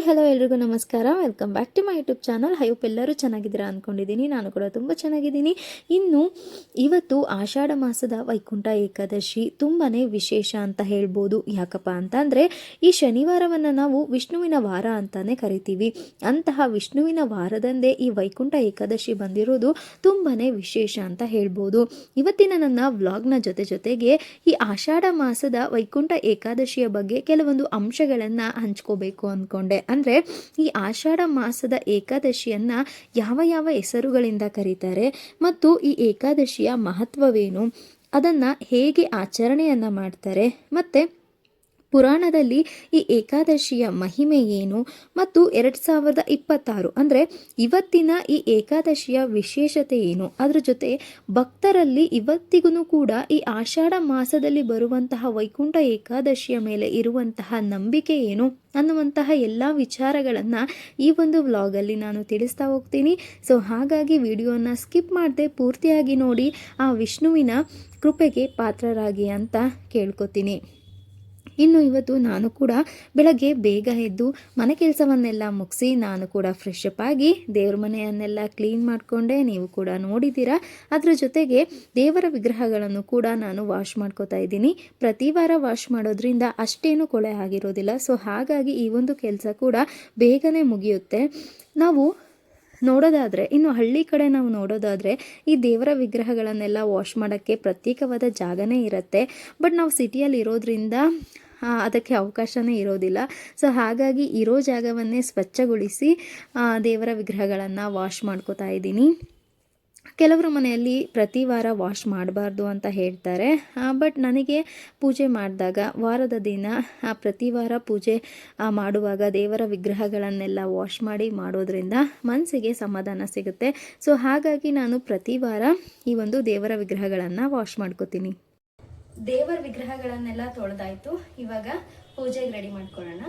Hello ಎಲ್ರಿಗೂ ನಮಸ್ಕಾರ. Welcome back to my YouTube channel. Hope ಎಲ್ಲರೂ ಚೆನ್ನಾಗಿದ್ದೀರಾ ಅಂದ್ಕೊಂಡಿದ್ದೀನಿ. ನಾನು ಕೂಡ ತುಂಬ ಚೆನ್ನಾಗಿದ್ದೀನಿ. ಇನ್ನು ಇವತ್ತು ಆಷಾಢ ಮಾಸದ ವೈಕುಂಠ ಏಕಾದಶಿ ತುಂಬಾ ವಿಶೇಷ ಅಂತ ಹೇಳ್ಬೋದು. ಯಾಕಪ್ಪ ಅಂತಂದರೆ ಈ ಶನಿವಾರವನ್ನು ನಾವು ವಿಷ್ಣುವಿನ ವಾರ ಅಂತಲೇ ಕರಿತೀವಿ. ಅಂತಹ ವಿಷ್ಣುವಿನ ವಾರದಂದೇ ಈ ವೈಕುಂಠ ಏಕಾದಶಿ ಬಂದಿರೋದು ತುಂಬಾ ವಿಶೇಷ ಅಂತ ಹೇಳ್ಬೋದು. ಇವತ್ತಿನ ನನ್ನ ವ್ಲಾಗ್ನ ಜೊತೆಗೆ ಈ ಆಷಾಢ ಮಾಸದ ವೈಕುಂಠ ಏಕಾದಶಿಯ ಬಗ್ಗೆ ಕೆಲವೊಂದು ಅಂಶಗಳನ್ನು ಹಂಚ್ಕೋಬೇಕು ಅಂದ್ಕೊಂಡೆ. ಅಂದರೆ ಈ ಆಷಾಢ ಮಾಸದ ಏಕಾದಶಿಯನ್ನ ಯಾವ ಹೆಸರುಗಳಿಂದ ಕರೀತಾರೆ ಮತ್ತು ಈ ಏಕಾದಶಿಯ ಮಹತ್ವವೇನು, ಅದನ್ನು ಹೇಗೆ ಆಚರಣೆಯನ್ನು ಮಾಡ್ತಾರೆ, ಮತ್ತು ಪುರಾಣದಲ್ಲಿ ಈ ಏಕಾದಶಿಯ ಮಹಿಮೆ ಏನು ಮತ್ತು 2026 ಅಂದರೆ ಇವತ್ತಿನ ಈ ಏಕಾದಶಿಯ ವಿಶೇಷತೆ ಏನು, ಅದರ ಜೊತೆ ಭಕ್ತರಲ್ಲಿ ಇವತ್ತಿಗೂ ಕೂಡ ಈ ಆಷಾಢ ಮಾಸದಲ್ಲಿ ಬರುವಂತಹ ವೈಕುಂಠ ಏಕಾದಶಿಯ ಮೇಲೆ ಇರುವಂತಹ ನಂಬಿಕೆ ಏನು ಅನ್ನುವಂತಹ ಎಲ್ಲ ವಿಚಾರಗಳನ್ನು ಈ ಒಂದು ವ್ಲಾಗಲ್ಲಿ ನಾನು ತಿಳಿಸ್ತಾ ಹೋಗ್ತೀನಿ. ಸೊ ಹಾಗಾಗಿ ವಿಡಿಯೋನ ಸ್ಕಿಪ್ ಮಾಡದೆ ಪೂರ್ತಿಯಾಗಿ ನೋಡಿ ಆ ವಿಷ್ಣುವಿನ ಕೃಪೆಗೆ ಪಾತ್ರರಾಗಿ ಅಂತ ಕೇಳ್ಕೊತೀನಿ. ಇನ್ನು ಇವತ್ತು ನಾನು ಕೂಡ ಬೆಳಗ್ಗೆ ಬೇಗ ಎದ್ದು ಮನೆ ಕೆಲಸವನ್ನೆಲ್ಲ ಮುಗಿಸಿ ನಾನು ಕೂಡ ಫ್ರೆಶ್ ಅಪ್ ಆಗಿ ದೇವ್ರ ಮನೆಯನ್ನೆಲ್ಲ ಕ್ಲೀನ್ ಮಾಡಿಕೊಂಡೆ. ನೀವು ಕೂಡ ನೋಡಿದ್ದೀರಾ. ಅದರ ಜೊತೆಗೆ ದೇವರ ವಿಗ್ರಹಗಳನ್ನು ಕೂಡ ನಾನು ವಾಶ್ ಮಾಡ್ಕೋತಾ ಇದ್ದೀನಿ. ಪ್ರತಿ ವಾರ ವಾಶ್ ಮಾಡೋದ್ರಿಂದ ಅಷ್ಟೇನು ಕೊಳೆ ಆಗಿರೋದಿಲ್ಲ. ಸೊ ಹಾಗಾಗಿ ಈ ಒಂದು ಕೆಲಸ ಕೂಡ ಬೇಗನೆ ಮುಗಿಯುತ್ತೆ. ನಾವು ನೋಡೋದಾದರೆ ಇನ್ನು ಹಳ್ಳಿ ಕಡೆ ನಾವು ನೋಡೋದಾದರೆ ಈ ದೇವರ ವಿಗ್ರಹಗಳನ್ನೆಲ್ಲ ವಾಶ್ ಮಾಡೋಕ್ಕೆ ಪ್ರತ್ಯೇಕವಾದ ಜಾಗನೇ ಇರುತ್ತೆ. ಬಟ್ ನಾವು ಸಿಟಿಯಲ್ಲಿ ಇರೋದ್ರಿಂದ ಅದಕ್ಕೆ ಅವಕಾಶನೇ ಇರೋದಿಲ್ಲ. ಸೊ ಹಾಗಾಗಿ ಇರೋ ಜಾಗವನ್ನೇ ಸ್ವಚ್ಛಗೊಳಿಸಿ ದೇವರ ವಿಗ್ರಹಗಳನ್ನು ವಾಶ್ ಮಾಡ್ಕೋತಾ ಇದ್ದೀನಿ. ಕೆಲವರು ಮನೆಯಲ್ಲಿ ಪ್ರತಿ ವಾರ ವಾಶ್ ಮಾಡಬಾರ್ದು ಅಂತ ಹೇಳ್ತಾರೆ. ಬಟ್ ನನಗೆ ಪೂಜೆ ಮಾಡಿದಾಗ ವಾರದ ದಿನ ಪ್ರತಿ ವಾರ ಪೂಜೆ ಮಾಡುವಾಗ ದೇವರ ವಿಗ್ರಹಗಳನ್ನೆಲ್ಲ ವಾಶ್ ಮಾಡಿ ಮಾಡೋದ್ರಿಂದ ಮನಸ್ಸಿಗೆ ಸಮಾಧಾನ ಸಿಗುತ್ತೆ. ಸೊ ಹಾಗಾಗಿ ನಾನು ಪ್ರತಿ ವಾರ ಈ ಒಂದು ದೇವರ ವಿಗ್ರಹಗಳನ್ನು ವಾಶ್ ಮಾಡ್ಕೋತೀನಿ. ದೇವರ ವಿಗ್ರಹಗಳನ್ನೆಲ್ಲ ತೊಳೆದಾಯ್ತು. ಇವಾಗ ಪೂಜೆಗೆ ರೆಡಿ ಮಾಡ್ಕೊಳ್ಳೋಣ.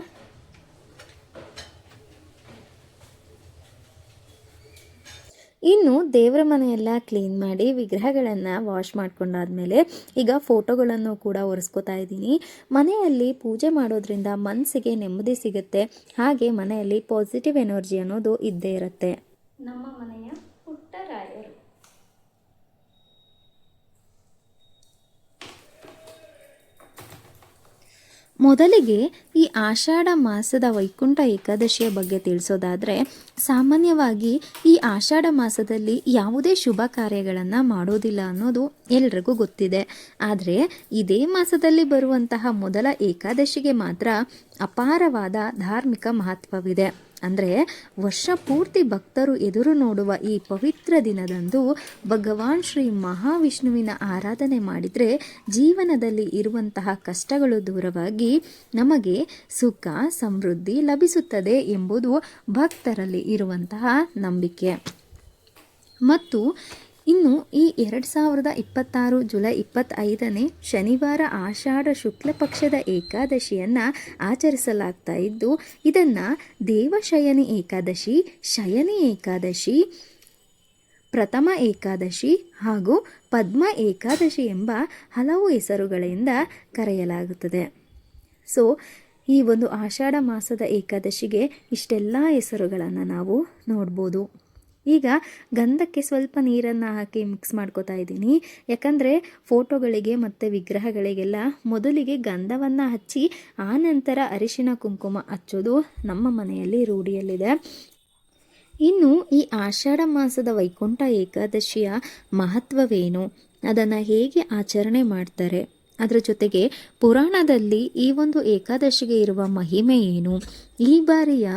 ಇನ್ನು ದೇವರ ಮನೆಯೆಲ್ಲ ಕ್ಲೀನ್ ಮಾಡಿ ವಿಗ್ರಹಗಳನ್ನು ವಾಶ್ ಮಾಡ್ಕೊಂಡಾದ್ಮೇಲೆ ಈಗ ಫೋಟೋಗಳನ್ನು ಕೂಡ ಒರೆಸ್ಕೋತಾ ಇದ್ದೀನಿ. ಮನೆಯಲ್ಲಿ ಪೂಜೆ ಮಾಡೋದ್ರಿಂದ ಮನಸ್ಸಿಗೆ ನೆಮ್ಮದಿ ಸಿಗುತ್ತೆ. ಹಾಗೆ ಮನೆಯಲ್ಲಿ ಪಾಸಿಟಿವ್ ಎನರ್ಜಿ ಅನ್ನೋದು ಇದ್ದೇ ಇರುತ್ತೆ. ನಮ್ಮ ಮನೆಯ ಪುಟ್ಟರಾಯರು ಮೊದಲಿಗೆ ಈ ಆಷಾಢ ಮಾಸದ ವೈಕುಂಠ ಏಕಾದಶಿಯ ಬಗ್ಗೆ ತಿಳಿಸೋದಾದರೆ, ಸಾಮಾನ್ಯವಾಗಿ ಈ ಆಷಾಢ ಮಾಸದಲ್ಲಿ ಯಾವುದೇ ಶುಭ ಕಾರ್ಯಗಳನ್ನು ಮಾಡೋದಿಲ್ಲ ಅನ್ನೋದು ಎಲ್ರಿಗೂ ಗೊತ್ತಿದೆ. ಆದರೆ ಇದೇ ಮಾಸದಲ್ಲಿ ಬರುವಂತಹ ಮೊದಲ ಏಕಾದಶಿಗೆ ಮಾತ್ರ ಅಪಾರವಾದ ಧಾರ್ಮಿಕ ಮಹತ್ವವಿದೆ. ಅಂದರೆ ವರ್ಷ ಪೂರ್ತಿ ಭಕ್ತರು ಎದುರು ನೋಡುವ ಈ ಪವಿತ್ರ ದಿನದಂದು ಭಗವಾನ್ ಶ್ರೀ ಮಹಾವಿಷ್ಣುವಿನ ಆರಾಧನೆ ಮಾಡಿದರೆ ಜೀವನದಲ್ಲಿ ಇರುವಂತಹ ಕಷ್ಟಗಳು ದೂರವಾಗಿ ನಮಗೆ ಸುಖ ಸಮೃದ್ಧಿ ಲಭಿಸುತ್ತದೆ ಎಂಬುದು ಭಕ್ತರಲ್ಲಿ ಇರುವಂತಹ ನಂಬಿಕೆ. ಮತ್ತು ಇನ್ನು ಈ 2026 ಜುಲೈ 25ನೇ ಶನಿವಾರ ಆಷಾಢ ಶುಕ್ಲ ಪಕ್ಷದ ಏಕಾದಶಿಯನ್ನು ಆಚರಿಸಲಾಗ್ತಾ ಇದ್ದು, ಇದನ್ನು ದೇವಶಯನಿ ಏಕಾದಶಿ, ಶಯನಿ ಏಕಾದಶಿ, ಪ್ರಥಮ ಏಕಾದಶಿ ಹಾಗೂ ಪದ್ಮ ಏಕಾದಶಿ ಎಂಬ ಹಲವು ಹೆಸರುಗಳಿಂದ ಕರೆಯಲಾಗುತ್ತದೆ. ಸೊ ಈ ಒಂದು ಆಷಾಢ ಮಾಸದ ಏಕಾದಶಿಗೆ ಇಷ್ಟೆಲ್ಲ ಹೆಸರುಗಳನ್ನು ನಾವು ನೋಡ್ಬೋದು. ಈಗ ಗಂಧಕ್ಕೆ ಸ್ವಲ್ಪ ನೀರನ್ನು ಹಾಕಿ ಮಿಕ್ಸ್ ಮಾಡ್ಕೋತಾ ಇದ್ದೀನಿ. ಯಾಕಂದರೆ ಫೋಟೋಗಳಿಗೆ ಮತ್ತು ವಿಗ್ರಹಗಳಿಗೆಲ್ಲ ಮೊದಲಿಗೆ ಗಂಧವನ್ನು ಹಚ್ಚಿ ಆನಂತರ ಅರಿಶಿನ ಕುಂಕುಮ ಹಚ್ಚೋದು ನಮ್ಮ ಮನೆಯಲ್ಲಿ ರೂಢಿಯಲ್ಲಿದೆ. ಇನ್ನು ಈ ಆಷಾಢ ಮಾಸದ ವೈಕುಂಠ ಏಕಾದಶಿಯ ಮಹತ್ವವೇನು, ಅದನ್ನು ಹೇಗೆ ಆಚರಣೆ ಮಾಡ್ತಾರೆ, ಅದರ ಜೊತೆಗೆ ಪುರಾಣದಲ್ಲಿ ಈ ಒಂದು ಏಕಾದಶಿಗೆ ಇರುವ ಮಹಿಮೆ ಏನು, ಈ ಬಾರಿಯ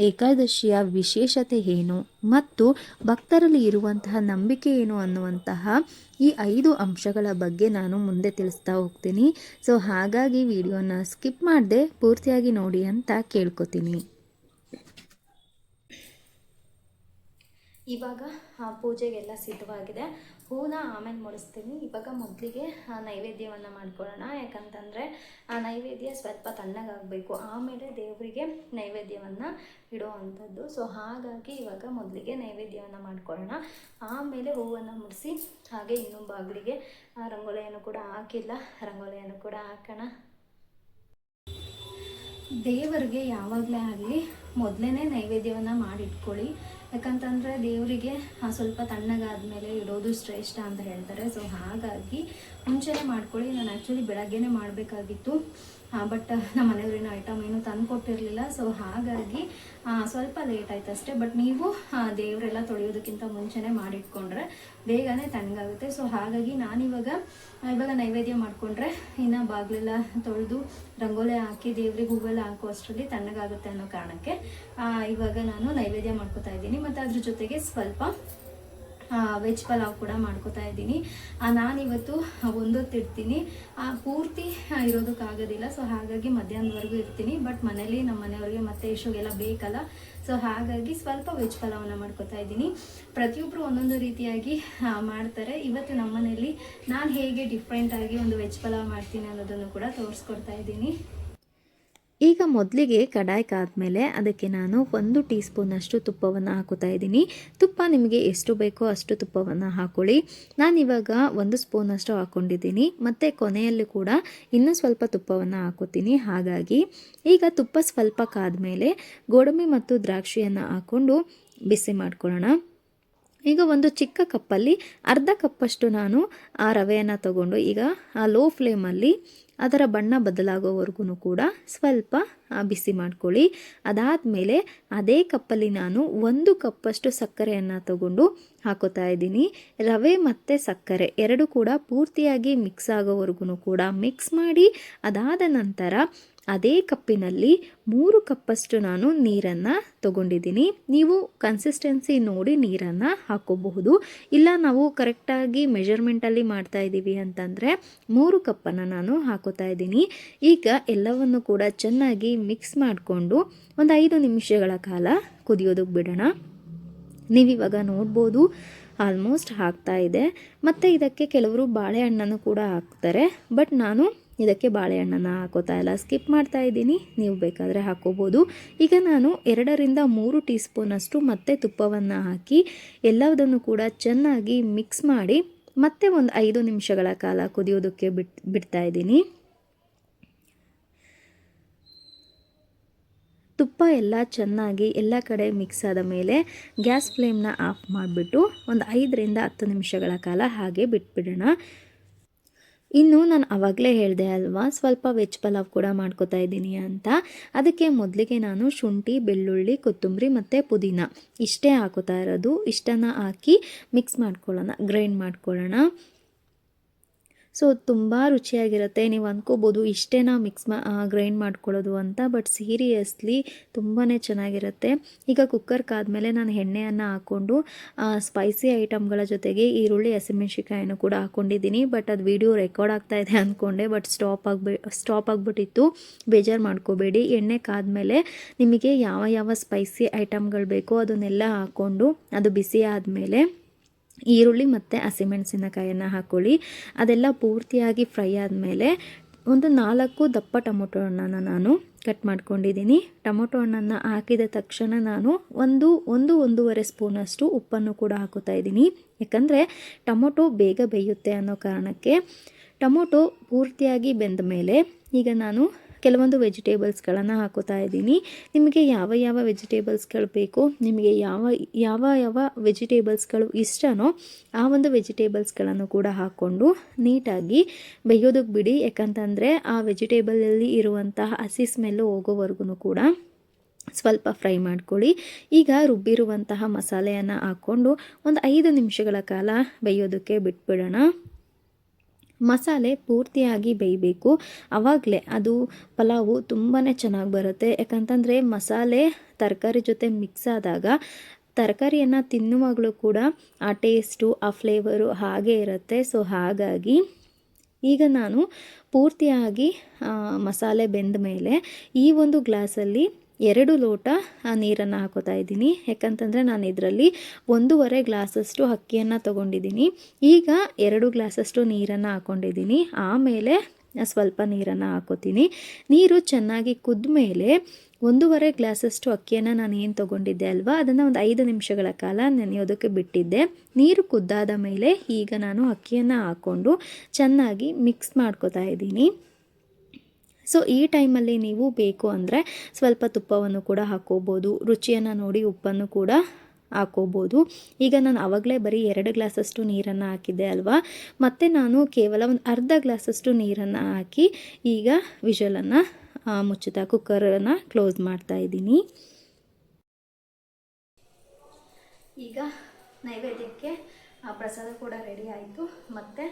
ಏಕಾದಶಿಯ ವಿಶೇಷತೆ ಏನು ಮತ್ತು ಭಕ್ತರಲ್ಲಿ ಇರುವಂತಹ ನಂಬಿಕೆ ಏನು ಅನ್ನುವಂತಹ ಈ 5 ಅಂಶಗಳ ಬಗ್ಗೆ ನಾನು ಮುಂದೆ ತಿಳಿಸ್ತಾ ಹೋಗ್ತೀನಿ. ಸೊ ಹಾಗಾಗಿ ವಿಡಿಯೋನ ಸ್ಕಿಪ್ ಮಾಡದೆ ಪೂರ್ತಿಯಾಗಿ ನೋಡಿ ಅಂತ ಕೇಳ್ಕೊತೀನಿ. ಇವಾಗ ಪೂಜೆಗೆಲ್ಲ ಸಿದ್ಧವಾಗಿದೆ. ಹೂನ ಆಮೇಲೆ ಮುಡಿಸ್ತೀನಿ. ಇವಾಗ ಮೊದಲಿಗೆ ನೈವೇದ್ಯವನ್ನು ಮಾಡ್ಕೊಳ್ಳೋಣ. ಯಾಕಂತಂದರೆ ಆ ನೈವೇದ್ಯ ಸ್ವಲ್ಪ ತಣ್ಣಗಾಗಬೇಕು, ಆಮೇಲೆ ದೇವರಿಗೆ ನೈವೇದ್ಯವನ್ನು ಇಡೋ ಅಂಥದ್ದು. ಸೊ ಹಾಗಾಗಿ ಇವಾಗ ಮೊದಲಿಗೆ ನೈವೇದ್ಯವನ್ನು ಮಾಡ್ಕೊಳ್ಳೋಣ, ಆಮೇಲೆ ಹೂವನ್ನು ಮುಡಿಸಿ ಹಾಗೆ ಇನ್ನೂ ಬಾಗಿಲಿಗೆ ರಂಗೋಲಿಯನ್ನು ಕೂಡ ಹಾಕಿಲ್ಲ, ರಂಗೋಲಿಯನ್ನು ಕೂಡ ಹಾಕೋಣ. ದೇವರಿಗೆ ಯಾವಾಗಲೇ ಆಗಲಿ ಮೊದಲೇ ನೈವೇದ್ಯವನ್ನು ಮಾಡಿಟ್ಕೊಳ್ಳಿ. ಯಾಕಂತಂದರೆ ದೇವರಿಗೆ ಸ್ವಲ್ಪ ತಣ್ಣಗಾದ್ಮೇಲೆ ಇಡೋದು ಶ್ರೇಷ್ಠ ಅಂತ ಹೇಳ್ತಾರೆ. ಸೊ ಹಾಗಾಗಿ ಮುಂಚೆನೇ ಮಾಡ್ಕೊಳ್ಳಿ. ನಾನು ಆ್ಯಕ್ಚುಲಿ ಬೆಳಗ್ಗೆನೇ ಮಾಡಬೇಕಾಗಿತ್ತು, ಬಟ್ ನಮ್ಮ ಮನೆಯವ್ರಿನ ಐಟಮ್ ಏನು ತಂದು ಕೊಟ್ಟಿರಲಿಲ್ಲ. ಸೊ ಹಾಗಾಗಿ ಸ್ವಲ್ಪ ಲೇಟ್ ಆಯ್ತು ಅಷ್ಟೇ. ಬಟ್ ನೀವು ದೇವರೆಲ್ಲ ತೊಳೆಯೋದಕ್ಕಿಂತ ಮುಂಚೆನೇ ಮಾಡಿಟ್ಕೊಂಡ್ರೆ ಬೇಗನೆ ತಣ್ಣಗಾಗುತ್ತೆ. ಸೊ ಹಾಗಾಗಿ ನಾನಿವಾಗ ನೈವೇದ್ಯ ಮಾಡಿಕೊಂಡ್ರೆ ಇನ್ನು ಬಾಗಿಲೆಲ್ಲ ತೊಳೆದು ರಂಗೋಲಿ ಹಾಕಿ ದೇವ್ರಿಗೆ ಹೂವೆಲ್ಲ ಹಾಕೋ ಅಷ್ಟರಲ್ಲಿ ತಣ್ಣಗಾಗುತ್ತೆ ಅನ್ನೋ ಕಾರಣಕ್ಕೆ ಇವಾಗ ನಾನು ನೈವೇದ್ಯ ಮಾಡ್ಕೊತಾ ಇದ್ದೀನಿ. ಮತ್ತು ಅದ್ರ ಜೊತೆಗೆ ಸ್ವಲ್ಪ ವೆಜ್ ಪಲಾವ್ ಕೂಡ ಮಾಡ್ಕೋತಾ ಇದ್ದೀನಿ. ನಾನಿವತ್ತು ಒಂದೊತ್ತಿರ್ತೀನಿ, ಪೂರ್ತಿ ಇರೋದಕ್ಕಾಗೋದಿಲ್ಲ. ಸೊ ಹಾಗಾಗಿ ಮಧ್ಯಾಹ್ನದವರೆಗೂ ಇರ್ತೀನಿ. ಬಟ್ ಮನೇಲಿ ನಮ್ಮ ಮನೆಯವ್ರಿಗೆ ಮತ್ತೆ ಇಷ್ಟೊಗೆಲ್ಲ ಬೇಕಲ್ಲ. ಸೊ ಹಾಗಾಗಿ ಸ್ವಲ್ಪ ವೆಜ್ ಪಲಾವನ್ನ ಮಾಡ್ಕೋತಾ ಇದ್ದೀನಿ. ಪ್ರತಿಯೊಬ್ಬರು ಒಂದೊಂದು ರೀತಿಯಾಗಿ ಮಾಡ್ತಾರೆ. ಇವತ್ತು ನಮ್ಮ ಮನೆಯಲ್ಲಿ ನಾನು ಹೇಗೆ ಡಿಫ್ರೆಂಟಾಗಿ ಒಂದು ವೆಜ್ ಪಲಾವ್ ಮಾಡ್ತೀನಿ ಅನ್ನೋದನ್ನು ಕೂಡ ತೋರಿಸ್ಕೊಡ್ತಾ ಇದ್ದೀನಿ. ಈಗ ಮೊದಲಿಗೆ ಕಡಾಯಿ ಕಾದ್ಮೇಲೆ ಅದಕ್ಕೆ ನಾನು 1 ಟೀ ಸ್ಪೂನಷ್ಟು ತುಪ್ಪವನ್ನು ಹಾಕೋತಾ ಇದ್ದೀನಿ. ತುಪ್ಪ ನಿಮಗೆ ಎಷ್ಟು ಬೇಕೋ ಅಷ್ಟು ತುಪ್ಪವನ್ನು ಹಾಕೊಳ್ಳಿ. ನಾನಿವಾಗ 1 ಸ್ಪೂನಷ್ಟು ಹಾಕ್ಕೊಂಡಿದ್ದೀನಿ. ಮತ್ತು ಕೊನೆಯಲ್ಲಿ ಕೂಡ ಇನ್ನೂ ಸ್ವಲ್ಪ ತುಪ್ಪವನ್ನು ಹಾಕೋತೀನಿ. ಹಾಗಾಗಿ ಈಗ ತುಪ್ಪ ಸ್ವಲ್ಪ ಕಾದ್ಮೇಲೆ ಗೋಡಂಬಿ ಮತ್ತು ದ್ರಾಕ್ಷಿಯನ್ನು ಹಾಕ್ಕೊಂಡು ಬಿಸಿ ಮಾಡ್ಕೊಳ್ಳೋಣ. ಈಗ ಒಂದು ಚಿಕ್ಕ ಕಪ್ಪಲ್ಲಿ ಅರ್ಧ ಕಪ್ಪಷ್ಟು ನಾನು ಆ ರವೆಯನ್ನು ತಗೊಂಡು ಈಗ ಲೋ ಫ್ಲೇಮಲ್ಲಿ ಅದರ ಬಣ್ಣ ಬದಲಾಗೋವರೆಗೂ ಕೂಡ ಸ್ವಲ್ಪ ಬಿಸಿ ಮಾಡ್ಕೊಳ್ಳಿ. ಅದಾದಮೇಲೆ ಅದೇ ಕಪ್ಪಲ್ಲಿ ನಾನು 1 ಕಪ್ಪಷ್ಟು ಸಕ್ಕರೆಯನ್ನು ತಗೊಂಡು ಹಾಕೋತಾ ಇದ್ದೀನಿ. ರವೆ ಮತ್ತು ಸಕ್ಕರೆ ಎರಡು ಕೂಡ ಪೂರ್ತಿಯಾಗಿ ಮಿಕ್ಸ್ ಆಗೋವರೆಗೂ ಕೂಡ ಮಿಕ್ಸ್ ಮಾಡಿ, ಅದಾದ ನಂತರ ಅದೇ ಕಪ್ಪಿನಲ್ಲಿ 3 ಕಪ್ಪಷ್ಟು ನಾನು ನೀರನ್ನು ತಗೊಂಡಿದ್ದೀನಿ. ನೀವು ಕನ್ಸಿಸ್ಟೆನ್ಸಿ ನೋಡಿ ನೀರನ್ನು ಹಾಕೋಬಹುದು. ಇಲ್ಲ ನಾವು ಕರೆಕ್ಟಾಗಿ ಮೆಜರ್ಮೆಂಟಲ್ಲಿ ಮಾಡ್ತಾ ಇದ್ದೀವಿ ಅಂತಂದರೆ 3 ಕಪ್ಪನ್ನು ನಾನು ಹಾಕೋತಾ ಇದ್ದೀನಿ. ಈಗ ಎಲ್ಲವನ್ನು ಕೂಡ ಚೆನ್ನಾಗಿ ಮಿಕ್ಸ್ ಮಾಡಿಕೊಂಡು ಒಂದು 5 ನಿಮಿಷಗಳ ಕಾಲ ಕುದಿಯೋದಕ್ಕೆ ಬಿಡೋಣ. ನೀವಿವಾಗ ನೋಡ್ಬೋದು ಆಲ್ಮೋಸ್ಟ್ ಆಗ್ತಾ ಇದೆ. ಮತ್ತು ಇದಕ್ಕೆ ಕೆಲವರು ಬಾಳೆಹಣ್ಣನ್ನು ಕೂಡ ಹಾಕ್ತಾರೆ, ಬಟ್ ನಾನು ಇದಕ್ಕೆ ಬಾಳೆಹಣ್ಣನ್ನು ಹಾಕೋತಾ ಇಲ್ಲ, ಸ್ಕಿಪ್ ಮಾಡ್ತಾ ಇದ್ದೀನಿ. ನೀವು ಬೇಕಾದರೆ ಹಾಕೋಬೋದು. ಈಗ ನಾನು 2 ರಿಂದ 3 ಟೀ ಸ್ಪೂನಷ್ಟು ಮತ್ತೆ ತುಪ್ಪವನ್ನು ಹಾಕಿ ಎಲ್ಲದನ್ನು ಕೂಡ ಚೆನ್ನಾಗಿ ಮಿಕ್ಸ್ ಮಾಡಿ ಮತ್ತೆ ಒಂದು 5 ನಿಮಿಷಗಳ ಕಾಲ ಕುದಿಯೋದಕ್ಕೆ ಬಿಡ್ತಾ ಇದ್ದೀನಿ. ತುಪ್ಪ ಎಲ್ಲ ಚೆನ್ನಾಗಿ ಎಲ್ಲ ಕಡೆ ಮಿಕ್ಸ್ ಆದ ಮೇಲೆ ಗ್ಯಾಸ್ ಫ್ಲೇಮ್ನ ಆಫ್ ಮಾಡಿಬಿಟ್ಟು ಒಂದು 5 ರಿಂದ 10 ನಿಮಿಷಗಳ ಕಾಲ ಹಾಗೆ ಬಿಟ್ಬಿಡೋಣ. ಇನ್ನು ನಾನು ಆವಾಗಲೇ ಹೇಳಿದೆ ಅಲ್ವಾ, ಸ್ವಲ್ಪ ವೆಜ್ ಪಲಾವ್ ಕೂಡ ಮಾಡ್ಕೋತಾ ಇದ್ದೀನಿ ಅಂತ. ಅದಕ್ಕೆ ಮೊದಲಿಗೆ ನಾನು ಶುಂಠಿ, ಬೆಳ್ಳುಳ್ಳಿ, ಕೊತ್ತಂಬರಿ ಮತ್ತು ಪುದೀನ ಇಷ್ಟೇ ಹಾಕೋತಾ ಇರೋದು. ಇಷ್ಟನ್ನು ಹಾಕಿ ಮಿಕ್ಸ್ ಮಾಡ್ಕೊಳ್ಳೋಣ, ಗ್ರೈಂಡ್ ಮಾಡ್ಕೊಳ್ಳೋಣ. ಸೊ ತುಂಬ ರುಚಿಯಾಗಿರುತ್ತೆ. ನೀವು ಅಂದ್ಕೋಬೋದು ಇಷ್ಟೇನಾ ಗ್ರೈಂಡ್ ಮಾಡ್ಕೊಳ್ಳೋದು ಅಂತ, ಬಟ್ ಸೀರಿಯಸ್ಲಿ ತುಂಬಾ ಚೆನ್ನಾಗಿರುತ್ತೆ. ಈಗ ಕುಕ್ಕರ್ ಕಾದ್ಮೇಲೆ ನಾನು ಎಣ್ಣೆಯನ್ನು ಹಾಕ್ಕೊಂಡು ಸ್ಪೈಸಿ ಐಟಮ್ಗಳ ಜೊತೆಗೆ ಈರುಳ್ಳಿ, ಹಸಿಮೆಣ್ಸಿಕಾಯನ್ನು ಕೂಡ ಹಾಕ್ಕೊಂಡಿದ್ದೀನಿ. ಬಟ್ ಅದು ವಿಡಿಯೋ ರೆಕಾರ್ಡ್ ಆಗ್ತಾ ಇದೆ ಅಂದ್ಕೊಂಡೆ, ಬಟ್ ಸ್ಟಾಪ್ ಆಗಿಬಿಟ್ಟಿತ್ತು. ಬೇಜಾರು ಮಾಡ್ಕೋಬೇಡಿ. ಎಣ್ಣೆ ಕಾದ್ಮೇಲೆ ನಿಮಗೆ ಯಾವ ಸ್ಪೈಸಿ ಐಟಮ್ಗಳು ಬೇಕೋ ಅದನ್ನೆಲ್ಲ ಹಾಕ್ಕೊಂಡು ಅದು ಬಿಸಿ ಆದಮೇಲೆ ಈರುಳ್ಳಿ ಮತ್ತು ಹಸಿಮೆಣಸಿನಕಾಯನ್ನು ಹಾಕ್ಕೊಳ್ಳಿ. ಅದೆಲ್ಲ ಪೂರ್ತಿಯಾಗಿ ಫ್ರೈ ಆದಮೇಲೆ ಒಂದು 4 ದಪ್ಪ ಟೊಮೊಟೊ ಹಣ್ಣನ್ನು ನಾನು ಕಟ್ ಮಾಡ್ಕೊಂಡಿದ್ದೀನಿ. ಟೊಮೊಟೊ ಹಣ್ಣನ್ನು ಹಾಕಿದ ತಕ್ಷಣ ನಾನು 1-1.5 ಸ್ಪೂನಷ್ಟು ಉಪ್ಪನ್ನು ಕೂಡ ಹಾಕೋತಾ ಇದ್ದೀನಿ. ಯಾಕಂದರೆ ಟೊಮೊಟೊ ಬೇಗ ಬೇಯುತ್ತೆ ಅನ್ನೋ ಕಾರಣಕ್ಕೆ. ಟೊಮೊಟೊ ಪೂರ್ತಿಯಾಗಿ ಬೆಂದ ಮೇಲೆ ಈಗ ನಾನು ಕೆಲವೊಂದು ವೆಜಿಟೇಬಲ್ಸ್ಗಳನ್ನು ಹಾಕೋತಾ ಇದ್ದೀನಿ. ನಿಮಗೆ ಯಾವ ವೆಜಿಟೇಬಲ್ಸ್ಗಳು ಬೇಕೋ, ನಿಮಗೆ ಯಾವ ವೆಜಿಟೇಬಲ್ಸ್ಗಳು ಇಷ್ಟನೋ ಆ ಒಂದು ವೆಜಿಟೇಬಲ್ಸ್ಗಳನ್ನು ಕೂಡ ಹಾಕ್ಕೊಂಡು ನೀಟಾಗಿ ಬೇಯೋದಕ್ಕೆ ಬಿಡಿ. ಯಾಕಂತಂದರೆ ಆ ವೆಜಿಟೇಬಲಲ್ಲಿ ಇರುವಂತಹ ಹಸಿ ಸ್ಮೆಲ್ಲು ಹೋಗೋವರೆಗೂ ಕೂಡ ಸ್ವಲ್ಪ ಫ್ರೈ ಮಾಡ್ಕೊಳ್ಳಿ. ಈಗ ರುಬ್ಬಿರುವಂತಹ ಮಸಾಲೆಯನ್ನು ಹಾಕ್ಕೊಂಡು ಒಂದು 5 ನಿಮಿಷಗಳ ಕಾಲ ಬೇಯೋದಕ್ಕೆ ಬಿಟ್ಬಿಡೋಣ. ಮಸಾಲೆ ಪೂರ್ತಿಯಾಗಿ ಬೇಯಬೇಕು, ಆವಾಗಲೇ ಅದು ಪಲಾವು ತುಂಬಾ ಚೆನ್ನಾಗಿ ಬರುತ್ತೆ. ಯಾಕಂತಂದರೆ ಮಸಾಲೆ ತರಕಾರಿ ಜೊತೆ ಮಿಕ್ಸ್ ಆದಾಗ ತರಕಾರಿಯನ್ನು ತಿನ್ನುವಾಗಲೂ ಕೂಡ ಆ ಟೇಸ್ಟು, ಆ ಫ್ಲೇವರು ಹಾಗೇ ಇರುತ್ತೆ. ಸೊ ಹಾಗಾಗಿ ಈಗ ನಾನು ಪೂರ್ತಿಯಾಗಿ ಮಸಾಲೆ ಬೆಂದ ಮೇಲೆ ಈ ಒಂದು ಗ್ಲಾಸಲ್ಲಿ 2 ಲೋಟ ನೀರನ್ನು ಹಾಕೋತಾ ಇದ್ದೀನಿ. ಯಾಕಂತಂದರೆ ನಾನು ಇದರಲ್ಲಿ 1.5 ಗ್ಲಾಸಷ್ಟು ಅಕ್ಕಿಯನ್ನು ತೊಗೊಂಡಿದ್ದೀನಿ. ಈಗ 2 ಗ್ಲಾಸಷ್ಟು ನೀರನ್ನು ಹಾಕ್ಕೊಂಡಿದ್ದೀನಿ. ಆಮೇಲೆ ಸ್ವಲ್ಪ ನೀರನ್ನು ಹಾಕೋತೀನಿ. ನೀರು ಚೆನ್ನಾಗಿ ಕುದ್ದ ಮೇಲೆ 1.5 ಗ್ಲಾಸಷ್ಟು ಅಕ್ಕಿಯನ್ನು ನಾನು ಏನು ತೊಗೊಂಡಿದ್ದೆ ಅಲ್ವಾ, ಅದನ್ನು ಒಂದು 5 ನಿಮಿಷಗಳ ಕಾಲ ನೆನೆಯೋದಕ್ಕೆ ಬಿಟ್ಟಿದ್ದೆ. ನೀರು ಕುದ್ದಾದ ಮೇಲೆ ಈಗ ನಾನು ಅಕ್ಕಿಯನ್ನು ಹಾಕ್ಕೊಂಡು ಚೆನ್ನಾಗಿ ಮಿಕ್ಸ್ ಮಾಡ್ಕೋತಾ ಇದ್ದೀನಿ. ಸೊ ಈ ಟೈಮಲ್ಲಿ ನೀವು ಬೇಕು ಅಂದರೆ ಸ್ವಲ್ಪ ತುಪ್ಪವನ್ನು ಕೂಡ ಹಾಕ್ಕೋಬೋದು, ರುಚಿಯನ್ನು ನೋಡಿ ಉಪ್ಪನ್ನು ಕೂಡ ಹಾಕ್ಕೋಬೋದು. ಈಗ ನಾನು ಆವಾಗಲೇ ಬರೀ 2 ಗ್ಲಾಸಷ್ಟು ನೀರನ್ನು ಹಾಕಿದ್ದೆ ಅಲ್ವಾ, ಮತ್ತು ನಾನು ಕೇವಲ ಒಂದು ಅರ್ಧ ಗ್ಲಾಸಷ್ಟು ನೀರನ್ನು ಹಾಕಿ ಈಗ ವಿಷಲನ್ನು ಮುಚ್ಚುತ್ತಾ ಕುಕ್ಕರನ್ನು ಕ್ಲೋಸ್ ಮಾಡ್ತಾ ಇದ್ದೀನಿ. ಈಗ ನೈವೇದ್ಯಕ್ಕೆ ಪ್ರಸಾದ ಕೂಡ ರೆಡಿ ಆಯಿತು, ಮತ್ತು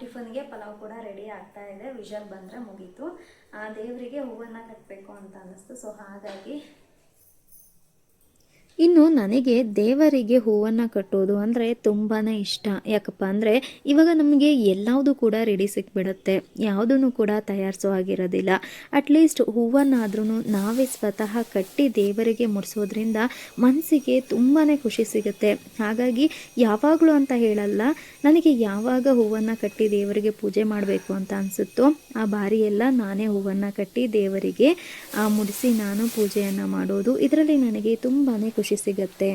ಟಿಫನ್ಗೆ ಪಲಾವ್ ಕೂಡ ರೆಡಿ ಆಗ್ತಾ ಇದೆ. ವಿಷಲ್ ಬಂದರೆ ಮುಗೀತು. ದೇವರಿಗೆ ಹೂವನ್ನು ಕಟ್ಟಬೇಕು ಅಂತ ಅನ್ನಿಸ್ತು. ಸೊ ಹಾಗಾಗಿ ಇನ್ನು ನನಗೆ ದೇವರಿಗೆ ಹೂವನ್ನು ಕಟ್ಟೋದು ಅಂದರೆ ತುಂಬಾ ಇಷ್ಟ. ಯಾಕಪ್ಪ ಅಂದರೆ ಇವಾಗ ನಮಗೆ ಎಲ್ಲವುದು ಕೂಡ ರೆಡಿ ಸಿಕ್ಬಿಡುತ್ತೆ, ಯಾವುದೂ ಕೂಡ ತಯಾರಿಸೋ ಆಗಿರೋದಿಲ್ಲ. ಅಟ್ಲೀಸ್ಟ್ ಹೂವನ್ನಾದ್ರೂ ನಾವೇ ಸ್ವತಃ ಕಟ್ಟಿ ದೇವರಿಗೆ ಮುಡಿಸೋದ್ರಿಂದ ಮನಸ್ಸಿಗೆ ತುಂಬಾ ಖುಷಿ ಸಿಗುತ್ತೆ. ಹಾಗಾಗಿ ಯಾವಾಗಲೂ ಅಂತ ಹೇಳಲ್ಲ, ನನಗೆ ಯಾವಾಗ ಹೂವನ್ನು ಕಟ್ಟಿ ದೇವರಿಗೆ ಪೂಜೆ ಮಾಡಬೇಕು ಅಂತ ಅನಿಸುತ್ತೋ ಆ ಬಾರಿಯೆಲ್ಲ ನಾನೇ ಹೂವನ್ನು ಕಟ್ಟಿ ದೇವರಿಗೆ ಮುಡಿಸಿ ನಾನು ಪೂಜೆಯನ್ನು ಮಾಡೋದು. ಇದರಲ್ಲಿ ನನಗೆ ತುಂಬಾ ಖುಷಿ ಸಿಗತ್ತೆ.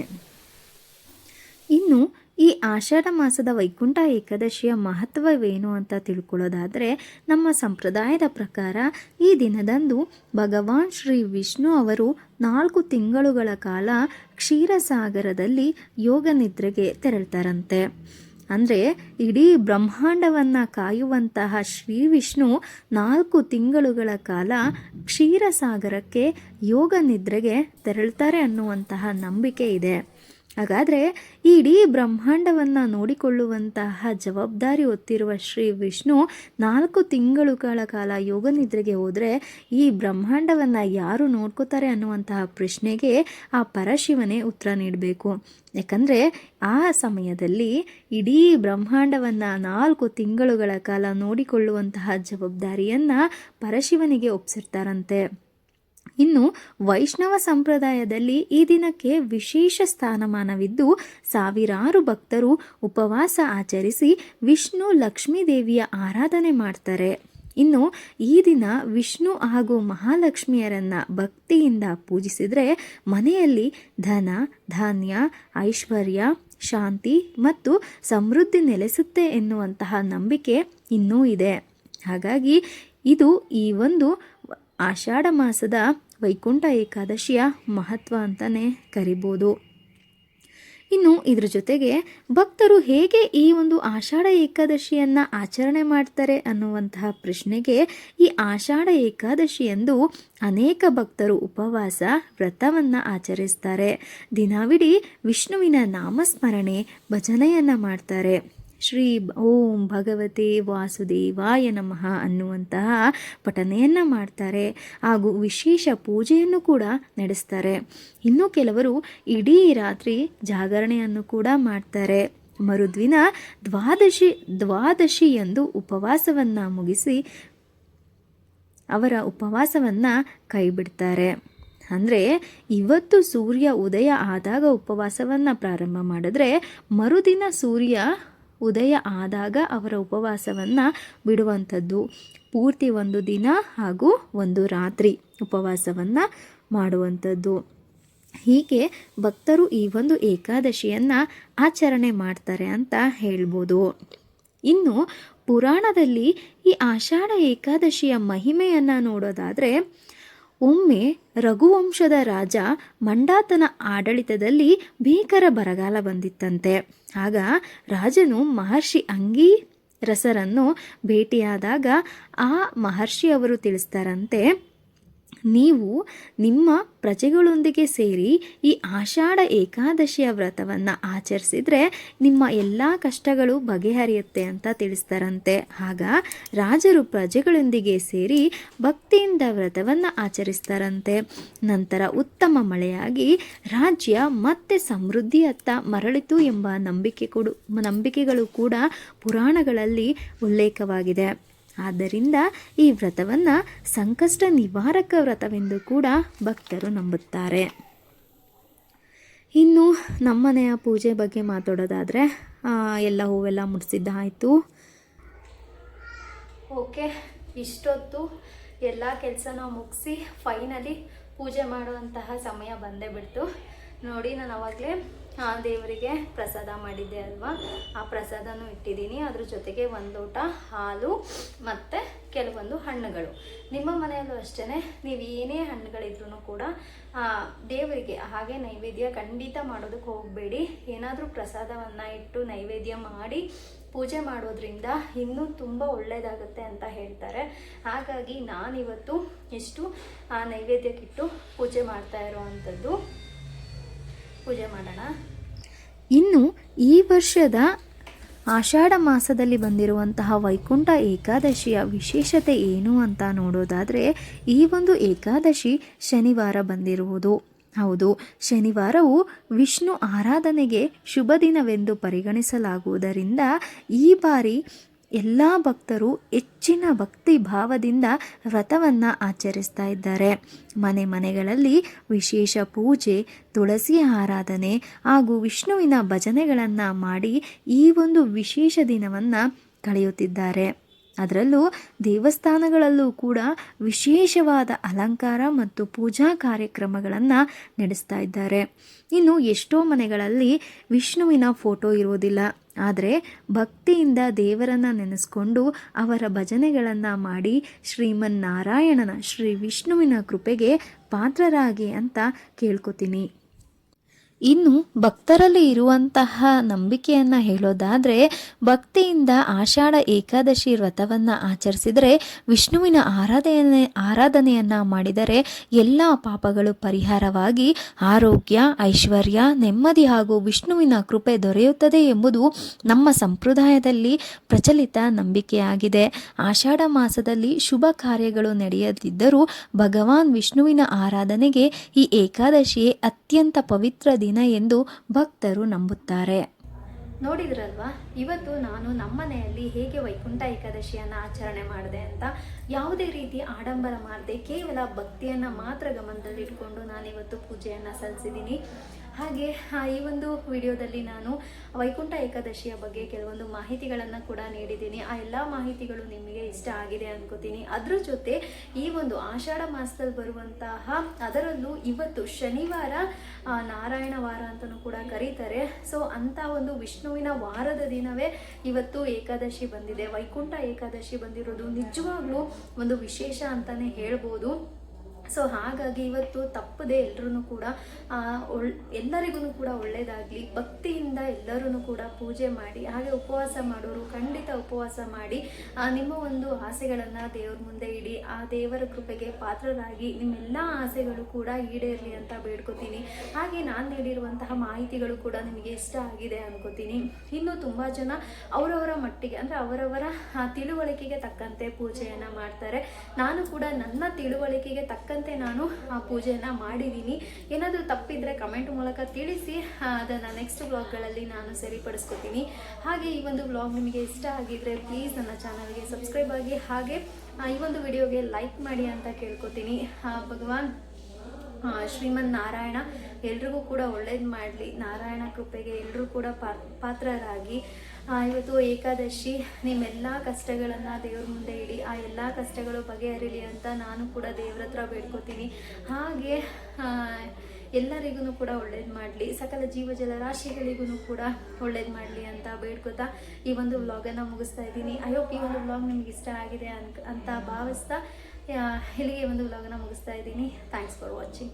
ಇನ್ನು ಈ ಆಷಾಢ ಮಾಸದ ವೈಕುಂಠ ಏಕಾದಶಿಯ ಮಹತ್ವವೇನು ಅಂತ ತಿಳ್ಕೊಳ್ಳೋದಾದರೆ, ನಮ್ಮ ಸಂಪ್ರದಾಯದ ಪ್ರಕಾರ ಈ ದಿನದಂದು ಭಗವಾನ್ ಶ್ರೀ ವಿಷ್ಣು ಅವರು 4 ತಿಂಗಳುಗಳ ಕಾಲ ಕ್ಷೀರಸಾಗರದಲ್ಲಿ ಯೋಗ ನಿದ್ರೆಗೆ ತೆರಳ್ತಾರಂತೆ. ಅಂದರೆ ಇಡೀ ಬ್ರಹ್ಮಾಂಡವನ್ನು ಕಾಯುವಂತಹ ಶ್ರೀ ವಿಷ್ಣು 4 ತಿಂಗಳುಗಳ ಕಾಲ ಕ್ಷೀರಸಾಗರಕ್ಕೆ ಯೋಗ ನಿದ್ರೆಗೆ ತೆರಳ್ತಾರೆ ಅನ್ನುವಂತಹ ನಂಬಿಕೆ ಇದೆ. ಹಾಗಾದರೆ ಇಡೀ ಬ್ರಹ್ಮಾಂಡವನ್ನು ನೋಡಿಕೊಳ್ಳುವಂತಹ ಜವಾಬ್ದಾರಿ ಹೊತ್ತಿರುವ ಶ್ರೀ ವಿಷ್ಣು 4 ತಿಂಗಳುಗಳ ಕಾಲ ಯೋಗ ನಿದ್ರೆಗೆ ಹೋದರೆ ಈ ಬ್ರಹ್ಮಾಂಡವನ್ನು ಯಾರು ನೋಡ್ಕೋತಾರೆ ಅನ್ನುವಂತಹ ಪ್ರಶ್ನೆಗೆ ಆ ಪರಶಿವನೇ ಉತ್ತರ ನೀಡಬೇಕು. ಯಾಕಂದರೆ ಆ ಸಮಯದಲ್ಲಿ ಇಡೀ ಬ್ರಹ್ಮಾಂಡವನ್ನು 4 ತಿಂಗಳುಗಳ ಕಾಲ ನೋಡಿಕೊಳ್ಳುವಂತಹ ಜವಾಬ್ದಾರಿಯನ್ನು ಪರಶಿವನಿಗೆ ಒಪ್ಪಿಸಿರ್ತಾರಂತೆ. ಇನ್ನು ವೈಷ್ಣವ ಸಂಪ್ರದಾಯದಲ್ಲಿ ಈ ದಿನಕ್ಕೆ ವಿಶೇಷ ಸ್ಥಾನಮಾನವಿದ್ದು ಸಾವಿರಾರು ಭಕ್ತರು ಉಪವಾಸ ಆಚರಿಸಿ ವಿಷ್ಣು ಲಕ್ಷ್ಮೀ ದೇವಿಯ ಆರಾಧನೆ ಮಾಡ್ತಾರೆ. ಇನ್ನು ಈ ದಿನ ವಿಷ್ಣು ಹಾಗೂ ಮಹಾಲಕ್ಷ್ಮಿಯರನ್ನು ಭಕ್ತಿಯಿಂದ ಪೂಜಿಸಿದರೆ ಮನೆಯಲ್ಲಿ ಧನ, ಧಾನ್ಯ, ಐಶ್ವರ್ಯ, ಶಾಂತಿ ಮತ್ತು ಸಮೃದ್ಧಿ ನೆಲೆಸುತ್ತೆ ಎನ್ನುವಂತಹ ನಂಬಿಕೆ ಇನ್ನೂ ಇದೆ. ಹಾಗಾಗಿ ಇದು ಈ ಒಂದು ಆಷಾಢ ಮಾಸದ ವೈಕುಂಠ ಏಕಾದಶಿಯ ಮಹತ್ವ ಅಂತಲೇ ಕರಿಬೋದು. ಇನ್ನು ಇದ್ರ ಜೊತೆಗೆ ಭಕ್ತರು ಹೇಗೆ ಈ ಒಂದು ಆಷಾಢ ಏಕಾದಶಿಯನ್ನು ಆಚರಣೆ ಮಾಡ್ತಾರೆ ಅನ್ನುವಂತಹ ಪ್ರಶ್ನೆಗೆ, ಈ ಆಷಾಢ ಏಕಾದಶಿಯಂದು ಅನೇಕ ಭಕ್ತರು ಉಪವಾಸ ವ್ರತವನ್ನು ಆಚರಿಸ್ತಾರೆ. ದಿನವಿಡೀ ವಿಷ್ಣುವಿನ ನಾಮಸ್ಮರಣೆ ಭಜನೆಯನ್ನು ಮಾಡ್ತಾರೆ. ಶ್ರೀ ಓಂ ಭಗವತೆ ವಾಸುದೇವಾಯ ನಮಃ ಅನ್ನುವಂತಹ ಪಠನೆಯನ್ನು ಮಾಡ್ತಾರೆ ಹಾಗೂ ವಿಶೇಷ ಪೂಜೆಯನ್ನು ಕೂಡ ನಡೆಸ್ತಾರೆ. ಇನ್ನು ಕೆಲವರು ಇಡೀ ರಾತ್ರಿ ಜಾಗರಣೆಯನ್ನು ಕೂಡ ಮಾಡ್ತಾರೆ. ಮರುದಿನ ದ್ವಾದಶಿಯಂದು ಉಪವಾಸವನ್ನು ಮುಗಿಸಿ ಅವರ ಉಪವಾಸವನ್ನು ಕೈಬಿಡ್ತಾರೆ. ಅಂದರೆ ಇವತ್ತು ಸೂರ್ಯ ಉದಯ ಆದಾಗ ಉಪವಾಸವನ್ನು ಪ್ರಾರಂಭ ಮಾಡಿದ್ರೆ ಮರುದಿನ ಸೂರ್ಯ ಉದಯ ಆದಾಗ ಅವರ ಉಪವಾಸವನ್ನು ಬಿಡುವಂಥದ್ದು. ಪೂರ್ತಿ ಒಂದು ದಿನ ಹಾಗೂ ಒಂದು ರಾತ್ರಿ ಉಪವಾಸವನ್ನು ಮಾಡುವಂಥದ್ದು. ಹೀಗೆ ಭಕ್ತರು ಈ ಒಂದು ಏಕಾದಶಿಯನ್ನು ಆಚರಣೆ ಮಾಡ್ತಾರೆ ಅಂತ ಹೇಳ್ಬೋದು. ಇನ್ನು ಪುರಾಣದಲ್ಲಿ ಈ ಆಷಾಢ ಏಕಾದಶಿಯ ಮಹಿಮೆಯನ್ನು ನೋಡೋದಾದರೆ, ಒಮ್ಮೆ ರಘುವಂಶದ ರಾಜ ಮಂಡಾತನ ಆಡಳಿತದಲ್ಲಿ ಭೀಕರ ಬರಗಾಲ ಬಂದಿತ್ತಂತೆ. ಆಗ ರಾಜನು ಮಹರ್ಷಿ ಅಂಗೀರಸರನ್ನು ಭೇಟಿಯಾದಾಗ ಆ ಮಹರ್ಷಿಯವರು ತಿಳಿಸ್ತಾರಂತೆ, ನೀವು ನಿಮ್ಮ ಪ್ರಜೆಗಳೊಂದಿಗೆ ಸೇರಿ ಈ ಆಷಾಢ ಏಕಾದಶಿಯ ವ್ರತವನ್ನು ಆಚರಿಸಿದರೆ ನಿಮ್ಮ ಎಲ್ಲ ಕಷ್ಟಗಳು ಬಗೆಹರಿಯುತ್ತೆ ಅಂತ ತಿಳಿಸ್ತಾರಂತೆ. ಆಗ ರಾಜರು ಪ್ರಜೆಗಳೊಂದಿಗೆ ಸೇರಿ ಭಕ್ತಿಯಿಂದ ವ್ರತವನ್ನು ಆಚರಿಸ್ತಾರಂತೆ. ನಂತರ ಉತ್ತಮ ಮಳೆಯಾಗಿ ರಾಜ್ಯ ಮತ್ತೆ ಸಮೃದ್ಧಿಯತ್ತ ಮರಳಿತು ಎಂಬ ನಂಬಿಕೆಗಳು ಕೂಡ ಪುರಾಣಗಳಲ್ಲಿ ಉಲ್ಲೇಖವಾಗಿದೆ. ಆದ್ದರಿಂದ ಈ ವ್ರತವನ್ನು ಸಂಕಷ್ಟ ನಿವಾರಕ ವ್ರತವೆಂದು ಕೂಡ ಭಕ್ತರು ನಂಬುತ್ತಾರೆ. ಇನ್ನು ನಮ್ಮನೆಯ ಪೂಜೆ ಬಗ್ಗೆ ಮಾತಾಡೋದಾದರೆ, ಎಲ್ಲ ಹೂವೆಲ್ಲ ಮುಡಿಸಿದ್ದಾಯಿತು. ಓಕೆ, ಇಷ್ಟೊತ್ತು ಎಲ್ಲ ಕೆಲಸನ ಮುಗಿಸಿ ಫೈನಲಿ ಪೂಜೆ ಮಾಡುವಂತಹ ಸಮಯ ಬಂದೇ ಬಿಡ್ತು. ನೋಡಿ, ನಾನು ಆವಾಗಲೇ ದೇವರಿಗೆ ಪ್ರಸಾದ ಮಾಡಿದ್ದೆ ಅಲ್ವಾ, ಆ ಪ್ರಸಾದನೂ ಇಟ್ಟಿದ್ದೀನಿ. ಅದ್ರ ಜೊತೆಗೆ 1 ಲೋಟ ಹಾಲು ಮತ್ತು ಕೆಲವೊಂದು ಹಣ್ಣುಗಳು. ನಿಮ್ಮ ಮನೆಯಲ್ಲೂ ಅಷ್ಟೇ, ನೀವು ಏನೇ ಹಣ್ಣುಗಳಿದ್ರೂ ಕೂಡ ದೇವರಿಗೆ ಹಾಗೆ ನೈವೇದ್ಯ ಖಂಡಿತ ಮಾಡೋದಕ್ಕೆ ಹೋಗಬೇಡಿ. ಏನಾದರೂ ಪ್ರಸಾದವನ್ನು ಇಟ್ಟು ನೈವೇದ್ಯ ಮಾಡಿ ಪೂಜೆ ಮಾಡೋದ್ರಿಂದ ಇನ್ನೂ ತುಂಬ ಒಳ್ಳೆಯದಾಗುತ್ತೆ ಅಂತ ಹೇಳ್ತಾರೆ. ಹಾಗಾಗಿ ನಾನಿವತ್ತು ಎಷ್ಟು ನೈವೇದ್ಯಕ್ಕಿಟ್ಟು ಪೂಜೆ ಮಾಡ್ತಾ ಇರೋವಂಥದ್ದು. ಪೂಜೆ ಮಾಡೋಣ. ಇನ್ನು ಈ ವರ್ಷದ ಆಷಾಢ ಮಾಸದಲ್ಲಿ ಬಂದಿರುವಂತಹ ವೈಕುಂಠ ಏಕಾದಶಿಯ ವಿಶೇಷತೆ ಏನು ಅಂತ ನೋಡೋದಾದರೆ, ಈ ಒಂದು ಏಕಾದಶಿ ಶನಿವಾರ ಬಂದಿರುವುದು. ಹೌದು, ಶನಿವಾರವು ವಿಷ್ಣು ಆರಾಧನೆಗೆ ಶುಭ ದಿನವೆಂದು ಪರಿಗಣಿಸಲಾಗುವುದರಿಂದ ಈ ಬಾರಿ ಎಲ್ಲ ಭಕ್ತರು ಹೆಚ್ಚಿನ ಭಕ್ತಿ ಭಾವದಿಂದ ವ್ರತವನ್ನು ಆಚರಿಸ್ತಾ ಇದ್ದಾರೆ. ಮನೆ ಮನೆಗಳಲ್ಲಿ ವಿಶೇಷ ಪೂಜೆ, ತುಳಸಿ ಆರಾಧನೆ ಹಾಗೂ ವಿಷ್ಣುವಿನ ಭಜನೆಗಳನ್ನು ಮಾಡಿ ಈ ಒಂದು ವಿಶೇಷ ದಿನವನ್ನು ಕಳೆಯುತ್ತಿದ್ದಾರೆ. ಅದರಲ್ಲೂ ದೇವಸ್ಥಾನಗಳಲ್ಲೂ ಕೂಡ ವಿಶೇಷವಾದ ಅಲಂಕಾರ ಮತ್ತು ಪೂಜಾ ಕಾರ್ಯಕ್ರಮಗಳನ್ನು ನಡೆಸ್ತಾ ಇದ್ದಾರೆ. ಇನ್ನು ಎಷ್ಟೋ ಮನೆಗಳಲ್ಲಿ ವಿಷ್ಣುವಿನ ಫೋಟೋ ಇರುವುದಿಲ್ಲ, ಆದರೆ ಭಕ್ತಿಯಿಂದ ದೇವರನ್ನು ನೆನೆಸ್ಕೊಂಡು ಅವರ ಭಜನೆಗಳನ್ನು ಮಾಡಿ ಶ್ರೀಮನ್ನಾರಾಯಣನ ಶ್ರೀ ವಿಷ್ಣುವಿನ ಕೃಪೆಗೆ ಪಾತ್ರರಾಗಿ ಅಂತ ಕೇಳ್ಕೊತೀನಿ. ಇನ್ನು ಭಕ್ತರಲ್ಲಿ ಇರುವಂತಹ ನಂಬಿಕೆಯನ್ನು ಹೇಳೋದಾದರೆ, ಭಕ್ತಿಯಿಂದ ಆಷಾಢ ಏಕಾದಶಿ ವ್ರತವನ್ನು ಆಚರಿಸಿದರೆ, ವಿಷ್ಣುವಿನ ಆರಾಧನೆಯನ್ನು ಮಾಡಿದರೆ ಎಲ್ಲ ಪಾಪಗಳು ಪರಿಹಾರವಾಗಿ ಆರೋಗ್ಯ, ಐಶ್ವರ್ಯ, ನೆಮ್ಮದಿ ಹಾಗೂ ವಿಷ್ಣುವಿನ ಕೃಪೆ ದೊರೆಯುತ್ತದೆ ಎಂಬುದು ನಮ್ಮ ಸಂಪ್ರದಾಯದಲ್ಲಿ ಪ್ರಚಲಿತ ನಂಬಿಕೆಯಾಗಿದೆ. ಆಷಾಢ ಮಾಸದಲ್ಲಿ ಶುಭ ಕಾರ್ಯಗಳು ನಡೆಯದಿದ್ದರೂ ಭಗವಾನ್ ವಿಷ್ಣುವಿನ ಆರಾಧನೆಗೆ ಈ ಏಕಾದಶಿ ಅತ್ಯಂತ ಪವಿತ್ರ ದಿನ ಎಂದು ಭಕ್ತರು ನಂಬುತ್ತಾರೆ. ನೋಡಿದ್ರಲ್ವಾ, ಇವತ್ತು ನಾನು ನಮ್ಮನೆಯಲ್ಲಿ ಹೇಗೆ ವೈಕುಂಠ ಏಕಾದಶಿಯನ್ನು ಆಚರಣೆ ಮಾಡಿದೆ ಅಂತ. ಯಾವುದೇ ರೀತಿ ಆಡಂಬರ ಮಾಡದೆ ಕೇವಲ ಭಕ್ತಿಯನ್ನು ಮಾತ್ರ ಗಮನದಲ್ಲಿಟ್ಕೊಂಡು ನಾನಿವತ್ತು ಪೂಜೆಯನ್ನು ಸಲ್ಲಿಸಿದ್ದೀನಿ. ಹಾಗೆ ಈ ಒಂದು ವಿಡಿಯೋದಲ್ಲಿ ನಾನು ವೈಕುಂಠ ಏಕಾದಶಿಯ ಬಗ್ಗೆ ಕೆಲವೊಂದು ಮಾಹಿತಿಗಳನ್ನು ಕೂಡ ನೀಡಿದ್ದೀನಿ. ಆ ಎಲ್ಲ ಮಾಹಿತಿಗಳು ನಿಮಗೆ ಇಷ್ಟ ಆಗಿದೆ ಅನ್ಕೋತೀನಿ. ಅದ್ರ ಜೊತೆ ಈ ಒಂದು ಆಷಾಢ ಮಾಸದಲ್ಲಿ ಬರುವಂತಹ, ಅದರಲ್ಲೂ ಇವತ್ತು ಶನಿವಾರ ನಾರಾಯಣ ವಾರ ಅಂತಲೂ ಕೂಡ ಕರೀತಾರೆ. ಸೊ ಅಂಥ ಒಂದು ವಿಷ್ಣುವಿನ ವಾರದ ದಿನವೇ ಇವತ್ತು ಏಕಾದಶಿ ಬಂದಿದೆ. ವೈಕುಂಠ ಏಕಾದಶಿ ಬಂದಿರೋದು ನಿಜವಾಗ್ಲೂ ಒಂದು ವಿಶೇಷ ಅಂತಲೇ ಹೇಳ್ಬೋದು. ಸೊ ಹಾಗಾಗಿ ಇವತ್ತು ತಪ್ಪದೆ ಎಲ್ಲರೂ ಕೂಡ ಎಲ್ಲರಿಗೂ ಕೂಡ ಒಳ್ಳೆಯದಾಗಲಿ, ಭಕ್ತಿಯಿಂದ ಎಲ್ಲರೂ ಕೂಡ ಪೂಜೆ ಮಾಡಿ, ಹಾಗೆ ಉಪವಾಸ ಮಾಡೋರು ಖಂಡಿತ ಉಪವಾಸ ಮಾಡಿ ನಿಮ್ಮ ಒಂದು ಆಸೆಗಳನ್ನು ದೇವ್ರ ಮುಂದೆ ಇಡಿ. ಆ ದೇವರ ಕೃಪೆಗೆ ಪಾತ್ರರಾಗಿ ನಿಮ್ಮೆಲ್ಲ ಆಸೆಗಳು ಕೂಡ ಈಡೇರಲಿ ಅಂತ ಬೇಡ್ಕೋತೀನಿ. ಹಾಗೆ ನಾನು ನೀಡಿರುವಂತಹ ಮಾಹಿತಿಗಳು ಕೂಡ ನಿಮಗೆ ಇಷ್ಟ ಆಗಿದೆ ಅನ್ಕೋತೀನಿ. ಇನ್ನು ತುಂಬ ಜನ ಅವರವರ ಮಟ್ಟಿಗೆ, ಅಂದರೆ ಅವರವರ ತಿಳುವಳಿಕೆಗೆ ತಕ್ಕಂತೆ ಪೂಜೆಯನ್ನು ಮಾಡ್ತಾರೆ. ನಾನು ಕೂಡ ನನ್ನ ತಿಳುವಳಿಕೆಗೆ ತಕ್ಕಂತೆ ನಾನು ಆ ಪೂಜೆಯನ್ನು ಮಾಡಿದ್ದೀನಿ. ಏನಾದರೂ ತಪ್ಪಿದ್ರೆ ಕಮೆಂಟ್ ಮೂಲಕ ತಿಳಿಸಿ, ಅದನ್ನು ನೆಕ್ಸ್ಟ್ ವ್ಲಾಗ್ಗಳಲ್ಲಿ ನಾನು ಸರಿಪಡಿಸ್ಕೊತೀನಿ. ಹಾಗೆ ಈ ಒಂದು ವ್ಲಾಗ್ ನಿಮಗೆ ಇಷ್ಟ ಆಗಿದ್ರೆ ಪ್ಲೀಸ್ ನನ್ನ ಚಾನಲ್ಗೆ ಸಬ್ಸ್ಕ್ರೈಬ್ ಆಗಿ, ಹಾಗೆ ಈ ಒಂದು ವಿಡಿಯೋಗೆ ಲೈಕ್ ಮಾಡಿ ಅಂತ ಕೇಳ್ಕೊತೀನಿ. ಭಗವಾನ್ ಶ್ರೀಮನ್ ನಾರಾಯಣ ಎಲ್ರಿಗೂ ಕೂಡ ಒಳ್ಳೇದು ಮಾಡಲಿ. ನಾರಾಯಣ ಕೃಪೆಗೆ ಎಲ್ಲರೂ ಕೂಡ ಪಾತ್ರರಾಗಿ ಇವತ್ತು ಏಕಾದಶಿ ನಿಮ್ಮೆಲ್ಲ ಕಷ್ಟಗಳನ್ನು ದೇವ್ರ ಮುಂದೆ ಇಡಿ. ಆ ಎಲ್ಲ ಕಷ್ಟಗಳು ಬಗೆಹರಿಲಿ ಅಂತ ನಾನು ಕೂಡ ದೇವ್ರ ಹತ್ರ ಬೇಡ್ಕೋತೀನಿ. ಹಾಗೆ ಎಲ್ಲರಿಗೂ ಕೂಡ ಒಳ್ಳೇದು ಮಾಡಲಿ, ಸಕಲ ಜೀವ ಜಲರಾಶಿಗಳಿಗೂ ಕೂಡ ಒಳ್ಳೇದು ಮಾಡಲಿ ಅಂತ ಬೇಡ್ಕೋತಾ ಈ ಒಂದು ವ್ಲಾಗನ್ನು ಮುಗಿಸ್ತಾ ಇದ್ದೀನಿ. ಐ ಹೋಪ್ ಈ ಒಂದು ವ್ಲಾಗ್ ನಿಮ್ಗೆ ಇಷ್ಟ ಆಗಿದೆ ಅಂತ ಭಾವಿಸ್ತಾ ಇಲ್ಲಿಗೆ ಒಂದು ವ್ಲಾಗನ್ನು ಮುಗಿಸ್ತಾ ಇದ್ದೀನಿ. Thanks for watching.